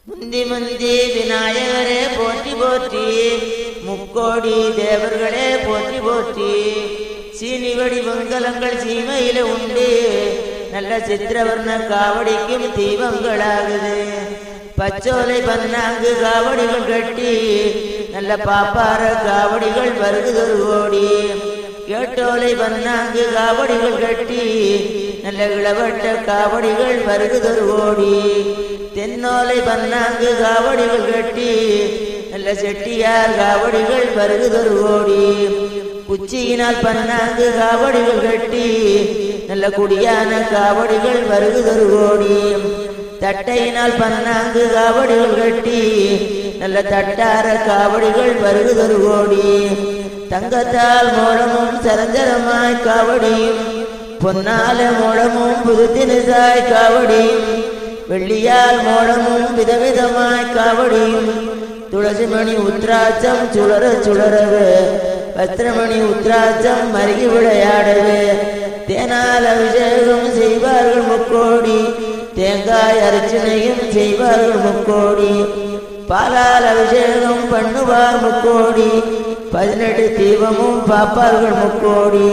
முந்தி முந்தி விநாயகரே போற்றி போற்றி, முக்கோடி தேவர்களே போற்றி போற்றி. சீனிவடி மங்கலங்கள் சீமையில உண்டு, நல்ல சித்திரவர்ண காவடிக்கும் தீபங்களாகுது. பச்சோலை பன்னாங்கு காவடிகள் கட்டி, நல்ல பாப்பார காவடிகள் வருகுதொரு கோடி. ஏட்டோலை பன்னாங்கு காவடிகள் கட்டி, நல்ல இளவட்ட காவடிகள் வருகுதொரு கோடி. தென்னோலை பன்னாங்கு காவடிகள் கட்டி, நல்ல செட்டியார் காவடிகள் வருகுதொரு கோடி. குச்சியினால் பன்னாங்கு காவடிகள் கட்டி, நல்ல குடியான காவடிகள் வருகுதொரு கோடி. தட்டையினால் பன்னாங்கு காவடிகள் கட்டி, நல்ல தட்டார காவடிகள் வருகுதொரு கோடி. தங்கத்தால் மோளமும் சரஞ்சரமாய் காவடியும், பொன்னால மோளமும் புதுத்தினுசாய் காவடியும், வெள்ளியால் மோளமும் விதவிதமாய் காவடியும். துளசிமணி உத்ராட்சம் சுழற சுழறவே, பத்திரமணி உத்ராட்சம் மருகி விளையாடவே. தேனால் அபிஷேகம் செய்வார்கள் முக்கோடி, தேங்காய் அர்ச்சனையும் செய்வார்கள் முக்கோடி. பாலால் அபிஷேகம் பண்ணுவார் முக்கோடி, 18 தீபமும் பாப்பார்கள் முக்கோடி.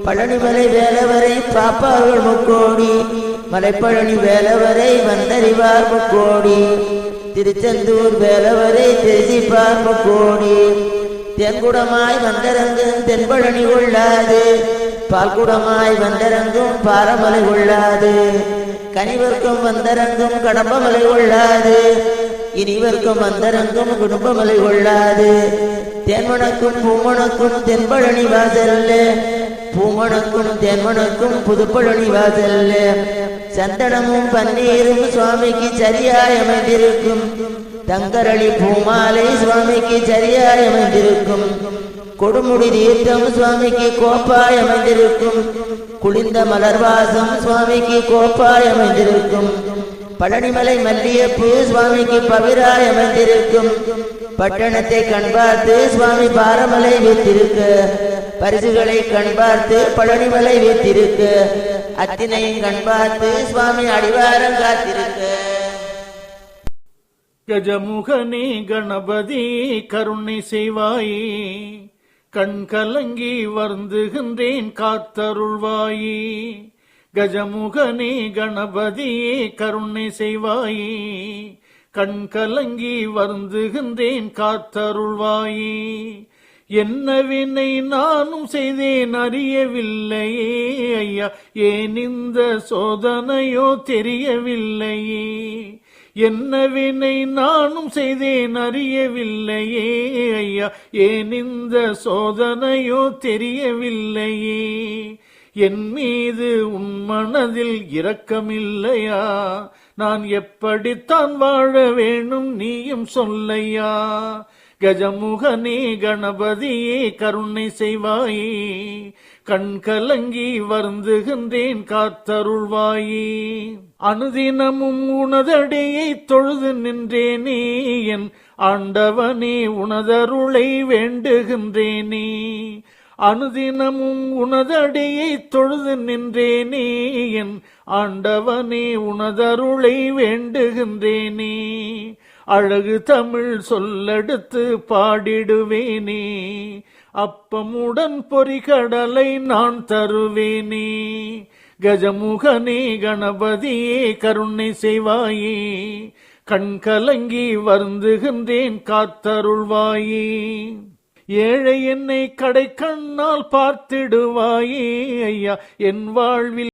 பழனிமலை வேலவரை பாப்பார்கள் முக்கோடி, மலைப்பழனி வேலவரை வந்தறிவார் முக்கோடி. திருச்செந்தூர் வேலவரை தெரிசிப்பார் முக்கோடி. தென்குடமாய் வந்தரங்கும் தென்பழனி கொள்ளாது, பால்குடமாய் வந்தரங்கும் பாரமலை கொள்ளாது. கனிவர்க்கும் வந்தரங்கும் கடம்பமலை கொள்ளாது, இனிவர்க்கும் வந்தரங்கும் குடும்பமலை கொள்ளாது. தேன்மணக்கும் பூமணக்கும் தென்பழனி வாசல்ல, பூமணக்கும் தேன்மணக்கும் புதுப்பழனி வாசல்ல. சந்தனமும் பன்னீரும் சுவாமிக்கு சரியாய் அமைந்திருக்கும், தங்கரளி பூமாலை சுவாமிக்கு சரியாய் அமைந்திருக்கும். கொடுமுடி தீர்த்தம் சுவாமிக்கு கோப்பாய் அமைந்திருக்கும், குளிர்ந்த மலர்வாசம் சுவாமிக்கு கோப்பாய் அமைந்திருக்கும். பழனிமலை மல்லியப்பூ சுவாமிக்கு பவிராய் அமைந்திருக்கும். பட்டணத்தை கண் பார்த்து சுவாமி பாரமலை வீத்திருக்க, பரிசுகளை கண் பார்த்து பழனிமலை வீத்திருக்க, அத்தினையும் கண் பார்த்து சுவாமி அடிவாரம் காத்திருக்க. கஜமுகனே கணபதி கருணை செய்வாயே, கண் கலங்கி வருந்துகின்றேன் காத்தருள்வாயே. கஜமுகனே கணபதியே கருணை செய்வாயே, கண் கலங்கி வருந்துகின்றேன் காத்தருள்வாயே. என்ன வினை நானும் செய்தேன் அறியவில்லையே ஐயா, ஏன் இந்த சோதனையோ தெரியவில்லையே. என்ன வினை நானும் செய்தேன் அறியவில்லையே ஐயா, ஏன் இந்த சோதனையோ தெரியவில்லையே. என் மீது உன் மனதில் இரக்கமில்லையா, நான் எப்படித்தான் வாழ வேணும் நீயும் சொல்லையா. கஜமுகனே கணபதியே கருணை செய்வாயே, கண் கலங்கி வருந்துகின்றேன் காத்தருள்வாயே. அனுதினமும் உனதடியை தொழுது நின்றேனே, என் ஆண்டவனே உனதருளை வேண்டுகின்றேனே. அனுதினமும் உனதடியை தொழுது நின்றேனே, என் ஆண்டவனே உனதருளை வேண்டுகின்றேனே. அழகு தமிழ் சொல்லெடுத்து பாடிடுவேனே, அப்பமுடன் பொறிகடலை நான் தருவேனே. கஜமுகனே கணபதியே கருணை செய்வாயே, கண் கலங்கி வருந்துகின்றேன் காத்தருள்வாயே. ஏழை என்னை கடை கண்ணால் பார்த்திடுவாயே ஐயா, என் வாழ்வில்